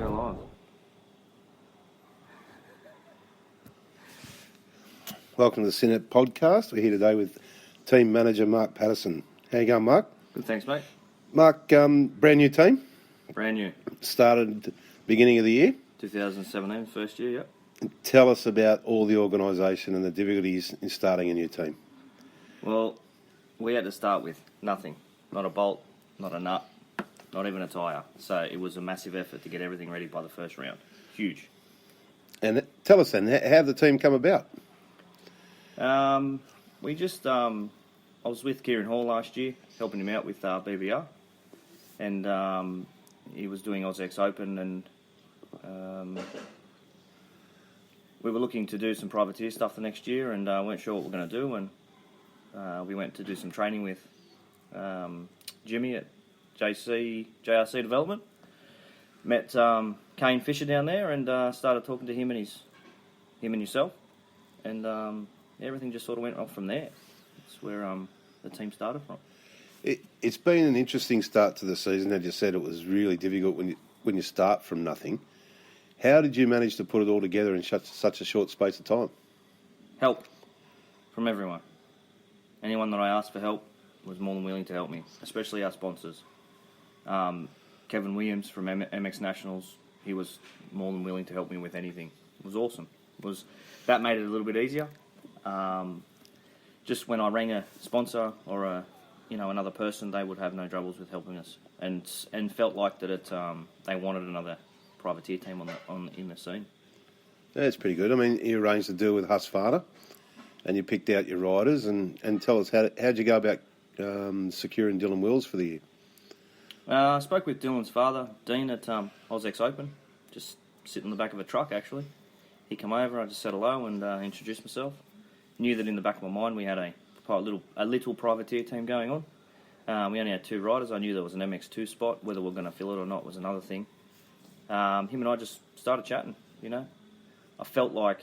Go live. Welcome to the Synnet podcast. We're here today with team manager Mark Paterson. How you going, Mark? Good, thanks, mate. Mark, brand new team. Brand new. Started beginning of the year. 2017, first year, yep. Tell us about all the organisation and the difficulties in starting a new team. Well, we had to start with nothing. Not a bolt, not a nut, not even a tyre. So it was a massive effort to get everything ready by the first round. Huge. And tell us then, how did the team come about? We just, I was with Kieran Hall last year, helping him out with BBR. And he was doing AusX Open, and we were looking to do some privateer stuff the next year, and weren't sure what we were going to do. And we went to do some training with Jimmy at JRC Development. Met Kane Fisher down there, and started talking to him and yourself, and everything just sort of went off from there. That's where the team started from. It's been an interesting start to the season. As you said, it was really difficult when you start from nothing. How did you manage to put it all together in such a short space of time? Help from everyone. Anyone that I asked for help was more than willing to help me, especially our sponsors. Kevin Williams from MX Nationals, he was more than willing to help me with anything. It was awesome. That made it a little bit easier. Just when I rang a sponsor or another person, they would have no troubles with helping us, and felt like that they wanted another privateer team in the scene. That's pretty good. I mean, you arranged to deal with Husqvarna, and you picked out your riders, and tell us how'd you go about securing Dylan Wills for the year? I spoke with Dylan's father, Dean, at AusX Open, just sitting in the back of a truck, actually. He came over, I just said hello and introduced myself. Knew that in the back of my mind we had a little privateer team going on. We only had 2 riders. I knew there was an MX2 spot. Whether we're going to fill it or not was another thing. Him and I just started chatting, I felt like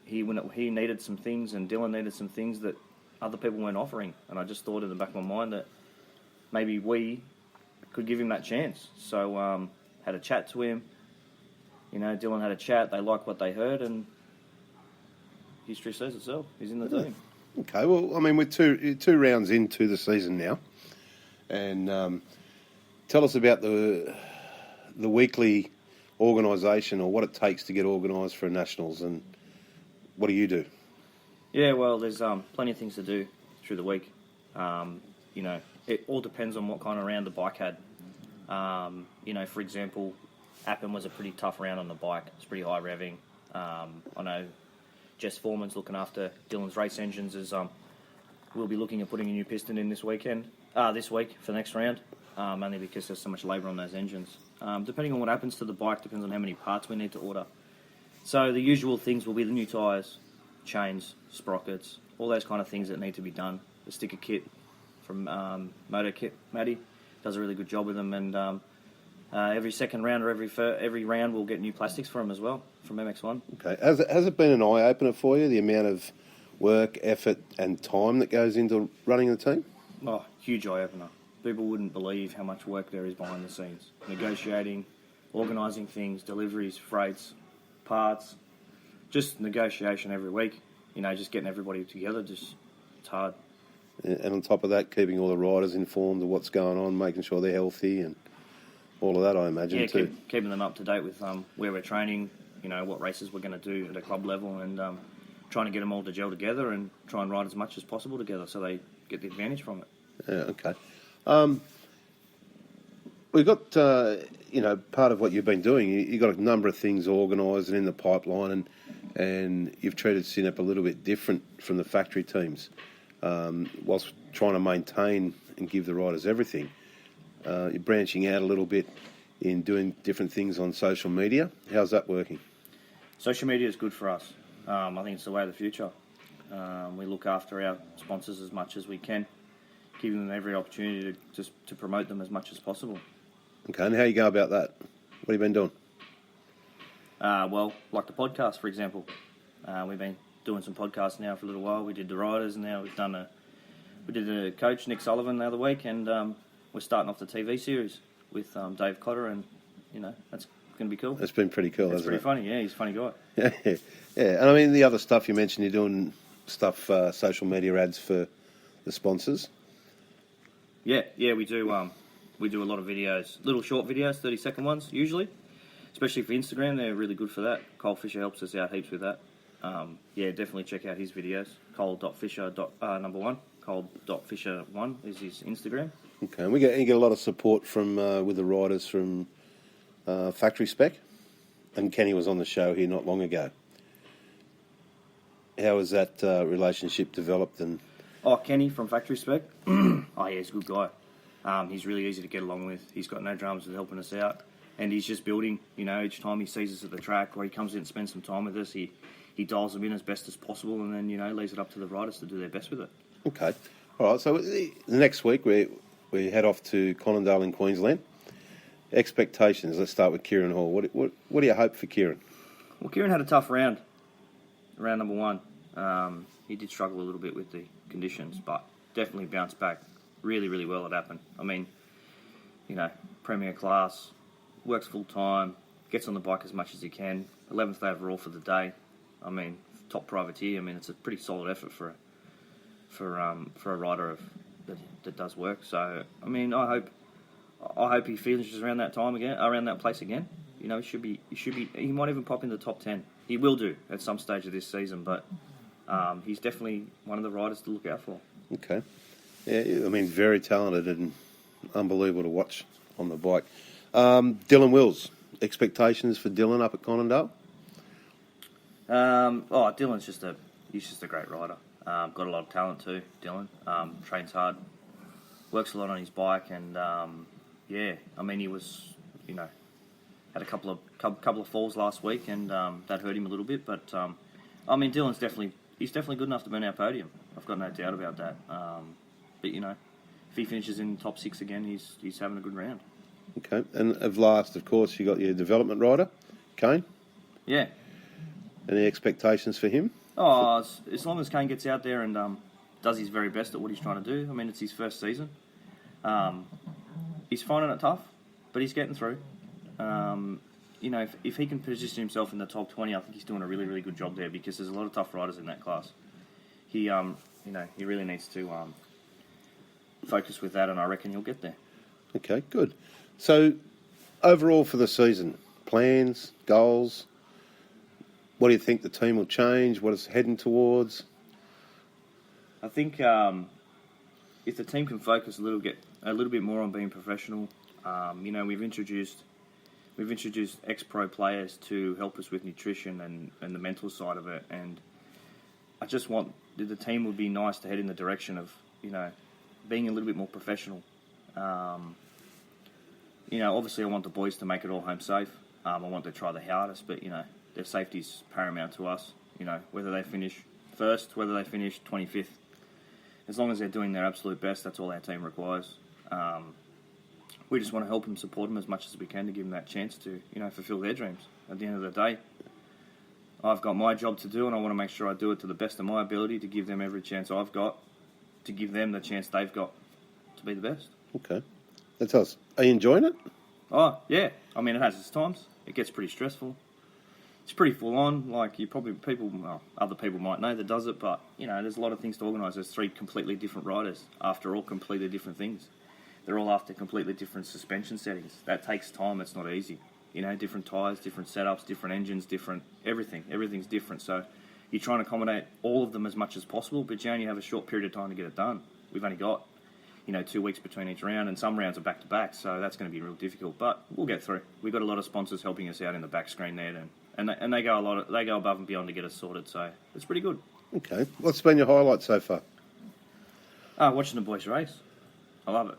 he needed some things and Dylan needed some things that other people weren't offering. And I just thought in the back of my mind that maybe we could give him that chance. So had a chat to him. Dylan had a chat. They liked what they heard, and history says itself. He's in the team. Okay, well, I mean, we're two rounds into the season now, and tell us about the weekly organisation or what it takes to get organised for nationals, and what do you do? Yeah, well, there's plenty of things to do through the week. It all depends on what kind of round the bike had. For example, Appin was a pretty tough round on the bike. It's pretty high revving. I know Jess Foreman's looking after Dylan's race engines, as we'll be looking at putting a new piston in this week for the next round, only because there's so much labour on those engines. Depending on what happens to the bike, depends on how many parts we need to order. So the usual things will be the new tyres, chains, sprockets, all those kind of things that need to be done. The sticker kit from Moto Kit, Maddie, does a really good job with them, and every second round or every round we'll get new plastics for them as well, from MX1. Okay. Has it been an eye-opener for you, the amount of work, effort and time that goes into running the team? Oh, huge eye-opener. People wouldn't believe how much work there is behind the scenes. Negotiating, organising things, deliveries, freights, parts, just negotiation every week. Just getting everybody together, it's hard. And on top of that, keeping all the riders informed of what's going on, making sure they're healthy and all of that, I imagine, too. Keeping them up to date with where we're training, what races we're going to do at a club level, and trying to get them all to gel together and try and ride as much as possible together so they get the advantage from it. Yeah, okay. We've got, part of what you've been doing, you've got a number of things organised and in the pipeline, and you've treated Synep a little bit different from the factory teams, whilst trying to maintain and give the riders everything. You're branching out a little bit in doing different things on social media. How's that working? Social media is good for us. I think it's the way of the future. We look after our sponsors as much as we can, giving them every opportunity to promote them as much as possible. Okay, and how you go about that? What have you been doing? Well, like the podcast, for example. We've been doing some podcasts now for a little while. We did the riders, and now we did the coach, Nick Sullivan, the other week, and we're starting off the TV series with Dave Cotter, and that's going to be cool. It's been pretty cool, It's hasn't pretty funny, yeah. He's a funny guy. it? Yeah. And I mean, the other stuff you mentioned, you're doing stuff, social media ads for the sponsors. Yeah, we do. We do a lot of videos, little short videos, 30-second ones usually, especially for Instagram. They're really good for that. Cole Fisher helps us out heaps with that. Yeah, definitely check out his videos. Cole.Fisher, number one. Cole.Fisher1 is his Instagram. Okay, and you get a lot of support from with the riders from Factory Spec, and Kenny was on the show here not long ago. How has that relationship developed? And Kenny from Factory Spec. Yeah, he's a good guy. He's really easy to get along with. He's got no dramas with helping us out, and he's just building. You know, each time he sees us at the track or he comes in and spends some time with us, he dials them in as best as possible, and then leaves it up to the riders to do their best with it. Okay, all right. So the next week we head off to Connondale in Queensland. Expectations. Let's start with Kieran Hall. What do you hope for Kieran? Well, Kieran had a tough round number one. He did struggle a little bit with the conditions, but definitely bounced back really, really well at Appen. I mean, premier class, works full time, gets on the bike as much as he can. 11th overall for the day. I mean, top privateer. I mean, it's a pretty solid effort for a rider that does work. So, I mean, I hope he finishes around that time again, around that place again. He should be. He might even pop in the top 10. He will do at some stage of this season, but he's definitely one of the riders to look out for. Okay. Yeah, I mean, very talented and unbelievable to watch on the bike. Dylan Wills, expectations for Dylan up at Connondale? Dylan's just a great rider. Got a lot of talent too, Dylan. Trains hard, works a lot on his bike, and I mean, he was, had a couple of falls last week, and that hurt him a little bit. But I mean, Dylan's definitely good enough to win our podium. I've got no doubt about that. But if he finishes in top 6 again, he's having a good round. Okay, and of last, of course, you got your development rider, Kane. Yeah. Any expectations for him? As long as Kane gets out there and does his very best at what he's trying to do. I mean, it's his first season. He's finding it tough, but he's getting through. If he can position himself in the top 20, I think he's doing a really, really good job there, because there's a lot of tough riders in that class. He really needs to focus with that, and I reckon he'll get there. Okay, good. So, overall for the season, plans, goals. What do you think the team will change? What it's heading towards? I think if the team can focus a little bit more on being professional, we've introduced ex-pro players to help us with nutrition and the mental side of it, and I just want the team would be nice to head in the direction of being a little bit more professional. Obviously I want the boys to make it all home safe. I want to try the hardest, but their safety's paramount to us. Whether they finish first, whether they finish 25th, as long as they're doing their absolute best, that's all our team requires. We just want to help them, support them as much as we can to give them that chance to, fulfill their dreams. At the end of the day, I've got my job to do, and I want to make sure I do it to the best of my ability to give them every chance I've got, to give them the chance they've got to be the best. Okay. That's us. Are you enjoying it? Oh, yeah. I mean, it has its times. It gets pretty stressful. It's pretty full on. Like, other people might know that does it, but, there's a lot of things to organise. There's 3 completely different riders after all completely different things. They're all after completely different suspension settings. That takes time. It's not easy. Different tyres, different setups, different engines, different everything. Everything's different. So you're trying to accommodate all of them as much as possible, but you only have a short period of time to get it done. We've only got, 2 weeks between each round, and some rounds are back-to-back, so that's going to be real difficult. But we'll get through. We've got a lot of sponsors helping us out in the back screen there, and they go they go above and beyond to get us sorted, so it's pretty good. Okay. What's been your highlight so far? Watching the boys race. I love it.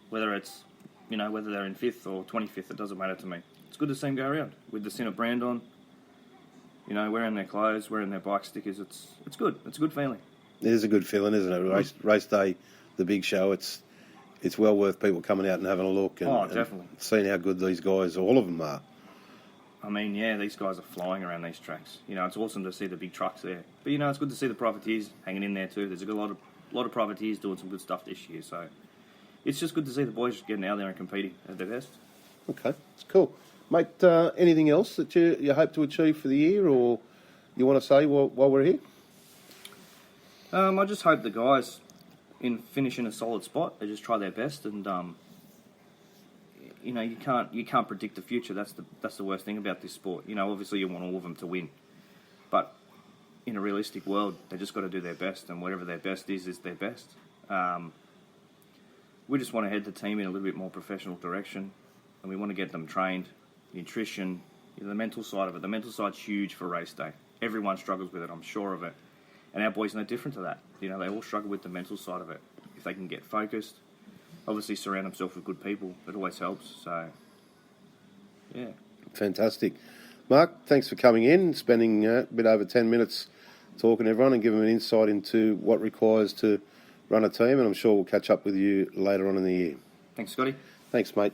Whether it's, whether they're in 5th or 25th, it doesn't matter to me. It's good to see them go around with the Sinner brand on, wearing their clothes, wearing their bike stickers. It's good. It's a good feeling. It is a good feeling, isn't it? Race day, the big show. It's well worth people coming out and having a look and, definitely. and seeing how good these guys, all of them, are. I mean, yeah, these guys are flying around these tracks. It's awesome to see the big trucks there. But, it's good to see the privateers hanging in there too. There's a lot of privateers doing some good stuff this year, so it's just good to see the boys getting out there and competing at their best. Okay, it's cool. Mate, anything else that you hope to achieve for the year, or you want to say while we're here? I just hope the guys finish in a solid spot. They just try their best, and you can't predict the future. That's the worst thing about this sport. Obviously you want all of them to win, but in a realistic world, they just got to do their best, and whatever their best is their best. We just want to head the team in a little bit more professional direction, and we want to get them trained, nutrition, the mental side of it. The mental side's huge for race day. Everyone struggles with it, I'm sure of it. And our boys are no different to that. They all struggle with the mental side of it. If they can get focused, obviously surround themselves with good people, it always helps. So, yeah. Fantastic. Mark, thanks for coming in, spending a bit over 10 minutes talking to everyone and giving them an insight into what requires to run a team, and I'm sure we'll catch up with you later on in the year. Thanks, Scotty. Thanks, mate.